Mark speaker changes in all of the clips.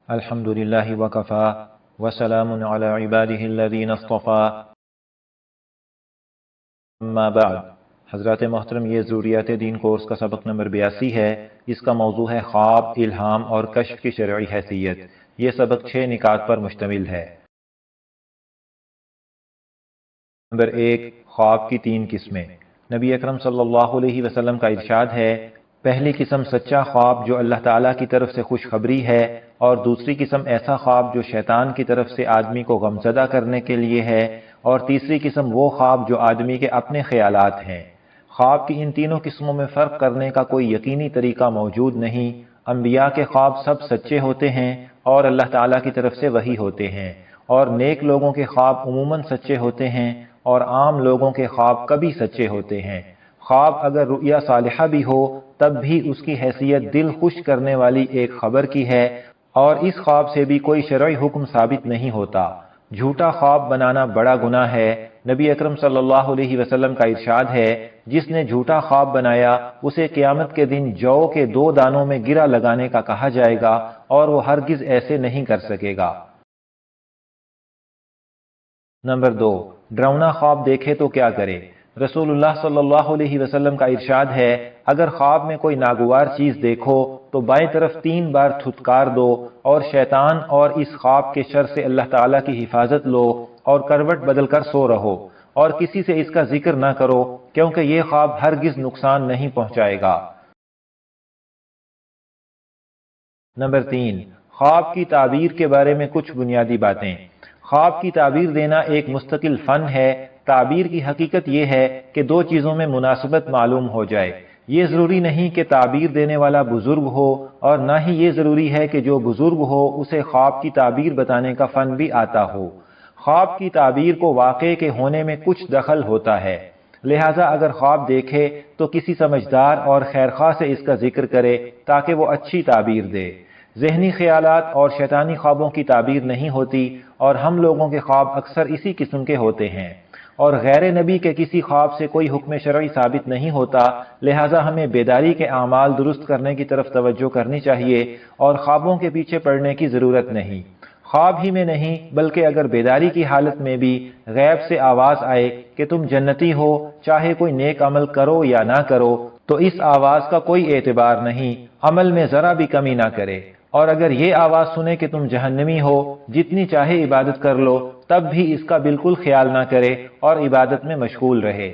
Speaker 1: الحمد للہ وکفا وسلام علی عبادہ الذین اصطفا اما بعد۔ حضرات محترم، یہ ضروریات دین کورس کا سبق نمبر 82 ہے۔ اس کا موضوع ہے خواب، الہام اور کشف کی شرعی حیثیت۔ یہ سبق 6 نکات پر مشتمل ہے۔ نمبر 1، خواب کی 3 قسمیں۔ نبی اکرم صلی اللہ علیہ وسلم کا ارشاد ہے، پہلی قسم سچا خواب جو اللہ تعالیٰ کی طرف سے خوشخبری ہے، اور دوسری قسم ایسا خواب جو شیطان کی طرف سے آدمی کو غمزدہ کرنے کے لیے ہے، اور تیسری قسم وہ خواب جو آدمی کے اپنے خیالات ہیں۔ خواب کی ان تینوں قسموں میں فرق کرنے کا کوئی یقینی طریقہ موجود نہیں۔ انبیاء کے خواب سب سچے ہوتے ہیں اور اللہ تعالیٰ کی طرف سے وحی ہوتے ہیں، اور نیک لوگوں کے خواب عموماً سچے ہوتے ہیں اور عام لوگوں کے خواب کبھی سچے ہوتے ہیں۔ خواب اگر رؤیا صالحہ بھی ہو تب بھی اس کی حیثیت دل خوش کرنے والی ایک خبر کی ہے، اور اس خواب سے بھی کوئی شرعی حکم ثابت نہیں ہوتا۔ جھوٹا خواب بنانا بڑا گناہ ہے۔ نبی اکرم صلی اللہ علیہ وسلم کا ارشاد ہے، جس نے جھوٹا خواب بنایا اسے قیامت کے دن جو کے 2 دانوں میں گرہ لگانے کا کہا جائے گا، اور وہ ہرگز ایسے نہیں کر سکے گا۔ نمبر 2، ڈراؤنا خواب دیکھے تو کیا کرے؟ رسول اللہ صلی اللہ علیہ وسلم کا ارشاد ہے، اگر خواب میں کوئی ناگوار چیز دیکھو تو بائیں طرف 3 بار تھتکار دو، اور شیطان اور اس خواب کے شر سے اللہ تعالیٰ کی حفاظت لو، اور کروٹ بدل کر سو رہو، اور کسی سے اس کا ذکر نہ کرو، کیونکہ یہ خواب ہرگز نقصان نہیں پہنچائے گا۔ نمبر 3، خواب کی تعبیر کے بارے میں کچھ بنیادی باتیں۔ خواب کی تعبیر دینا ایک مستقل فن ہے۔ تعبیر کی حقیقت یہ ہے کہ 2 چیزوں میں مناسبت معلوم ہو جائے۔ یہ ضروری نہیں کہ تعبیر دینے والا بزرگ ہو، اور نہ ہی یہ ضروری ہے کہ جو بزرگ ہو اسے خواب کی تعبیر بتانے کا فن بھی آتا ہو۔ خواب کی تعبیر کو واقعے کے ہونے میں کچھ دخل ہوتا ہے، لہٰذا اگر خواب دیکھے تو کسی سمجھدار اور خیرخواہ سے اس کا ذکر کرے تاکہ وہ اچھی تعبیر دے۔ ذہنی خیالات اور شیطانی خوابوں کی تعبیر نہیں ہوتی، اور ہم لوگوں کے خواب اکثر اسی قسم کے ہوتے ہیں، اور غیر نبی کے کسی خواب سے کوئی حکم شرعی ثابت نہیں ہوتا، لہٰذا ہمیں بیداری کے اعمال درست کرنے کی طرف توجہ کرنی چاہیے، اور خوابوں کے پیچھے پڑنے کی ضرورت نہیں۔ خواب ہی میں نہیں بلکہ اگر بیداری کی حالت میں بھی غیب سے آواز آئے کہ تم جنتی ہو، چاہے کوئی نیک عمل کرو یا نہ کرو، تو اس آواز کا کوئی اعتبار نہیں، عمل میں ذرا بھی کمی نہ کرے۔ اور اگر یہ آواز سنے کہ تم جہنمی ہو، جتنی چاہے عبادت کر لو، تب بھی اس کا بالکل خیال نہ کرے اور عبادت میں مشغول رہے۔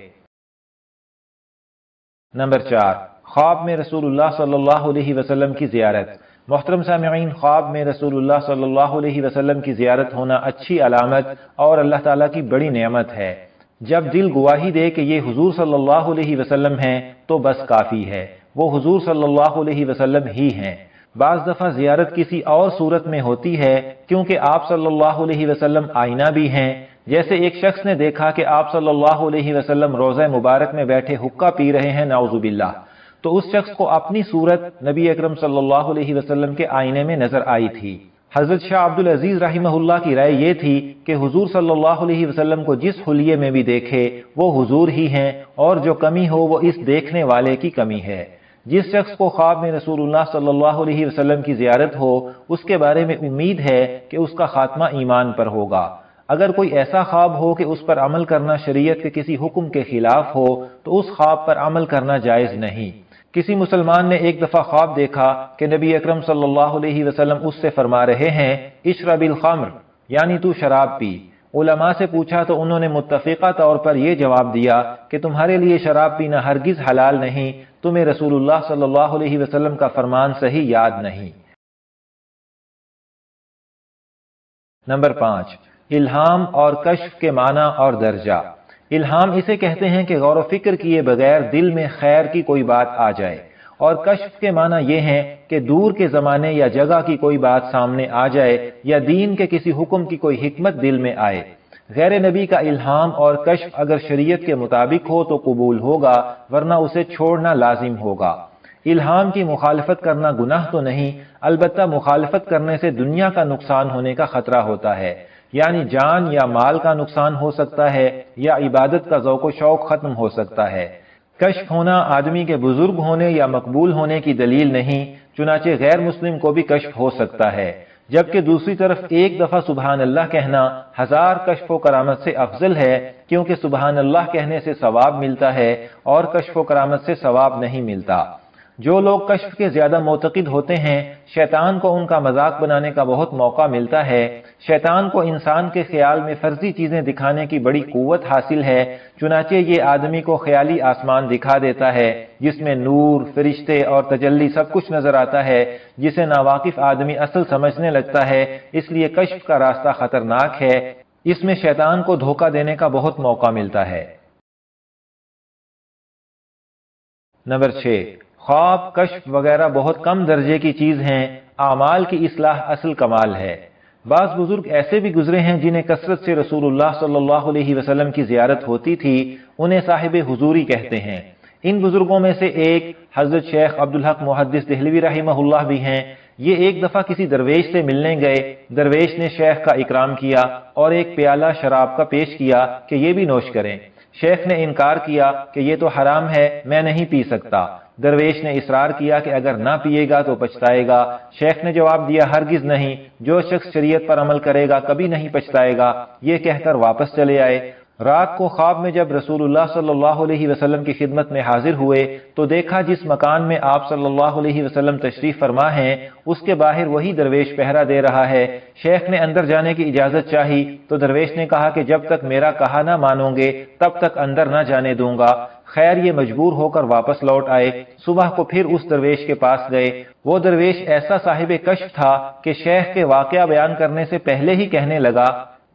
Speaker 1: نمبر 4، خواب میں رسول اللہ صلی اللہ علیہ وسلم کی زیارت۔ محترم سامعین، خواب میں رسول اللہ صلی اللہ علیہ وسلم کی زیارت ہونا اچھی علامت اور اللہ تعالیٰ کی بڑی نعمت ہے۔ جب دل گواہی دے کہ یہ حضور صلی اللہ علیہ وسلم ہیں تو بس کافی ہے، وہ حضور صلی اللہ علیہ وسلم ہی ہیں۔ بعض دفعہ زیارت کسی اور صورت میں ہوتی ہے، کیونکہ آپ صلی اللہ علیہ وسلم آئینہ بھی ہیں۔ جیسے ایک شخص نے دیکھا کہ آپ صلی اللہ علیہ وسلم روضہ مبارک میں بیٹھے حقہ پی رہے ہیں، نعوذ باللہ، تو اس شخص کو اپنی صورت نبی اکرم صلی اللہ علیہ وسلم کے آئینے میں نظر آئی تھی۔ حضرت شاہ عبدالعزیز رحمہ اللہ کی رائے یہ تھی کہ حضور صلی اللہ علیہ وسلم کو جس حلیے میں بھی دیکھے وہ حضور ہی ہیں، اور جو کمی ہو وہ اس دیکھنے والے کی کمی ہے۔ جس شخص کو خواب میں رسول اللہ صلی اللہ علیہ وسلم کی زیارت ہو، اس کے بارے میں امید ہے کہ اس کا خاتمہ ایمان پر ہوگا۔ اگر کوئی ایسا خواب ہو کہ اس پر عمل کرنا شریعت کے کسی حکم کے خلاف ہو تو اس خواب پر عمل کرنا جائز نہیں۔ کسی مسلمان نے ایک دفعہ خواب دیکھا کہ نبی اکرم صلی اللہ علیہ وسلم اس سے فرما رہے ہیں، اشرب الخمر، یعنی تو شراب پی۔ علماء سے پوچھا تو انہوں نے متفقہ طور پر یہ جواب دیا کہ تمہارے لیے شراب پینا ہرگز حلال نہیں، تمہیں رسول اللہ صلی اللہ علیہ وسلم کا فرمان صحیح یاد نہیں۔ نمبر 5، الہام اور کشف کے معنی اور درجہ۔ الہام اسے کہتے ہیں کہ غور و فکر کیے بغیر دل میں خیر کی کوئی بات آ جائے، اور کشف کے معنی یہ ہیں کہ دور کے زمانے یا جگہ کی کوئی بات سامنے آ جائے، یا دین کے کسی حکم کی کوئی حکمت دل میں آئے۔ غیر نبی کا الہام اور کشف اگر شریعت کے مطابق ہو تو قبول ہوگا، ورنہ اسے چھوڑنا لازم ہوگا۔ الہام کی مخالفت کرنا گناہ تو نہیں، البتہ مخالفت کرنے سے دنیا کا نقصان ہونے کا خطرہ ہوتا ہے، یعنی جان یا مال کا نقصان ہو سکتا ہے، یا عبادت کا ذوق و شوق ختم ہو سکتا ہے۔ کشف ہونا آدمی کے بزرگ ہونے یا مقبول ہونے کی دلیل نہیں، چنانچہ غیر مسلم کو بھی کشف ہو سکتا ہے۔ جبکہ دوسری طرف ایک دفعہ سبحان اللہ کہنا 1000 کشف و کرامت سے افضل ہے، کیونکہ سبحان اللہ کہنے سے ثواب ملتا ہے اور کشف و کرامت سے ثواب نہیں ملتا۔ جو لوگ کشف کے زیادہ معتقد ہوتے ہیں، شیطان کو ان کا مذاق بنانے کا بہت موقع ملتا ہے۔ شیطان کو انسان کے خیال میں فرضی چیزیں دکھانے کی بڑی قوت حاصل ہے، چنانچہ یہ آدمی کو خیالی آسمان دکھا دیتا ہے جس میں نور، فرشتے اور تجلی سب کچھ نظر آتا ہے، جسے ناواقف آدمی اصل سمجھنے لگتا ہے۔ اس لیے کشف کا راستہ خطرناک ہے، اس میں شیطان کو دھوکہ دینے کا بہت موقع ملتا ہے۔ نمبر 6، خواب، کشف وغیرہ بہت کم درجے کی چیز ہیں، اعمال کی اصلاح اصل کمال ہے۔ بعض بزرگ ایسے بھی گزرے ہیں جنہیں کثرت سے رسول اللہ صلی اللہ علیہ وسلم کی زیارت ہوتی تھی، انہیں صاحب حضوری کہتے ہیں۔ ان بزرگوں میں سے ایک حضرت شیخ عبدالحق محدث دہلوی رحمہ اللہ بھی ہیں۔ یہ ایک دفعہ کسی درویش سے ملنے گئے، درویش نے شیخ کا اکرام کیا اور ایک پیالہ شراب کا پیش کیا کہ یہ بھی نوش کریں۔ شیخ نے انکار کیا کہ یہ تو حرام ہے، میں نہیں پی سکتا۔ درویش نے اصرار کیا کہ اگر نہ پیے گا تو پچھتائے گا۔ شیخ نے جواب دیا، ہرگز نہیں، جو شخص شریعت پر عمل کرے گا کبھی نہیں پچھتائے گا۔ یہ کہہ کر واپس چلے آئے۔ رات کو خواب میں جب رسول اللہ صلی اللہ علیہ وسلم کی خدمت میں حاضر ہوئے تو دیکھا جس مکان میں آپ صلی اللہ علیہ وسلم تشریف فرما ہیں اس کے باہر وہی درویش پہرا دے رہا ہے۔ شیخ نے اندر جانے کی اجازت چاہی تو درویش نے کہا کہ جب تک میرا کہا نہ مانو گے تب تک اندر نہ جانے دوں گا۔ خیر یہ مجبور ہو کر واپس لوٹ آئے۔ صبح کو پھر اس درویش کے پاس گئے۔ وہ درویش ایسا صاحب کشف تھا کہ شیخ کے واقعہ بیان کرنے سے پہلے ہی کہنے لگا،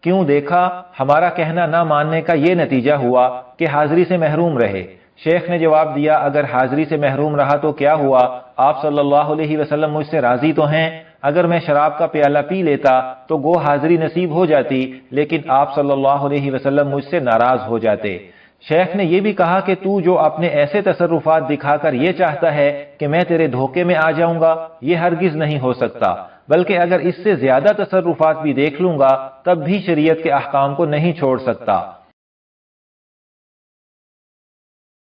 Speaker 1: کیوں دیکھا ہمارا کہنا نہ ماننے کا یہ نتیجہ ہوا کہ حاضری سے محروم رہے۔ شیخ نے جواب دیا، اگر حاضری سے محروم رہا تو کیا ہوا؟ آپ صلی اللہ علیہ وسلم مجھ سے راضی تو ہیں؟ اگر میں شراب کا پیالہ پی لیتا تو گو حاضری نصیب ہو جاتی، لیکن آپ صلی اللہ علیہ وسلم مجھ سے ناراض ہو جاتے۔ شیخ نے یہ بھی کہا کہ تو جو اپنے ایسے تصرفات دکھا کر یہ چاہتا ہے کہ میں تیرے دھوکے میں آ جاؤں گا، یہ ہرگز نہیں ہو سکتا، بلکہ اگر اس سے زیادہ تصرفات بھی دیکھ لوں گا تب بھی شریعت کے احکام کو نہیں چھوڑ سکتا۔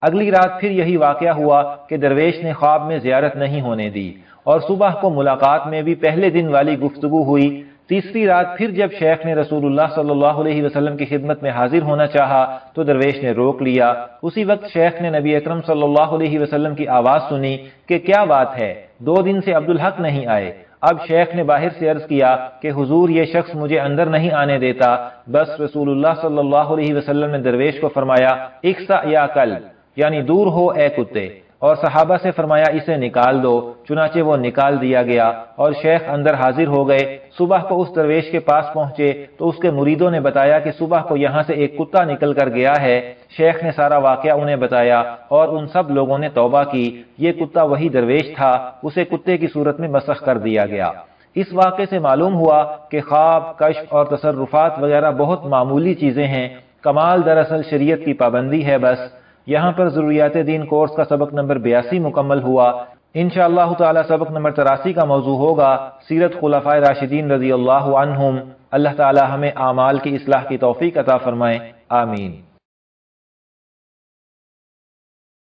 Speaker 1: اگلی رات پھر یہی واقعہ ہوا کہ درویش نے خواب میں زیارت نہیں ہونے دی اور صبح کو ملاقات میں بھی پہلے دن والی گفتگو ہوئی۔ تیسری رات پھر جب شیخ نے رسول اللہ صلی اللہ علیہ وسلم کی خدمت میں حاضر ہونا چاہا تو درویش نے روک لیا۔ اسی وقت شیخ نے نبی اکرم صلی اللہ علیہ وسلم کی آواز سنی کہ کیا بات ہے، 2 دن سے عبدالحق نہیں آئے۔ اب شیخ نے باہر سے عرض کیا کہ حضور یہ شخص مجھے اندر نہیں آنے دیتا۔ بس رسول اللہ صلی اللہ علیہ وسلم نے درویش کو فرمایا، اکسا یا کل، یعنی دور ہو اے کتے، اور صحابہ سے فرمایا اسے نکال دو۔ چنانچہ وہ نکال دیا گیا اور شیخ اندر حاضر ہو گئے۔ صبح کو اس درویش کے پاس پہنچے تو اس کے مریدوں نے بتایا کہ صبح کو یہاں سے ایک کتا نکل کر گیا ہے۔ شیخ نے سارا واقعہ انہیں بتایا اور ان سب لوگوں نے توبہ کی۔ یہ کتا وہی درویش تھا، اسے کتے کی صورت میں مسخ کر دیا گیا۔ اس واقعے سے معلوم ہوا کہ خواب، کشف اور تصرفات وغیرہ بہت معمولی چیزیں ہیں، کمال دراصل شریعت کی پابندی ہے بس۔ یہاں پر ضروریات دین کورس کا سبق نمبر 82 مکمل ہوا۔ انشاءاللہ تعالی سبق نمبر 83 کا موضوع ہوگا سیرت خلفائے راشدین رضی اللہ عنہم۔ اللہ تعالی ہمیں اعمال کی اصلاح کی توفیق عطا فرمائے، آمین۔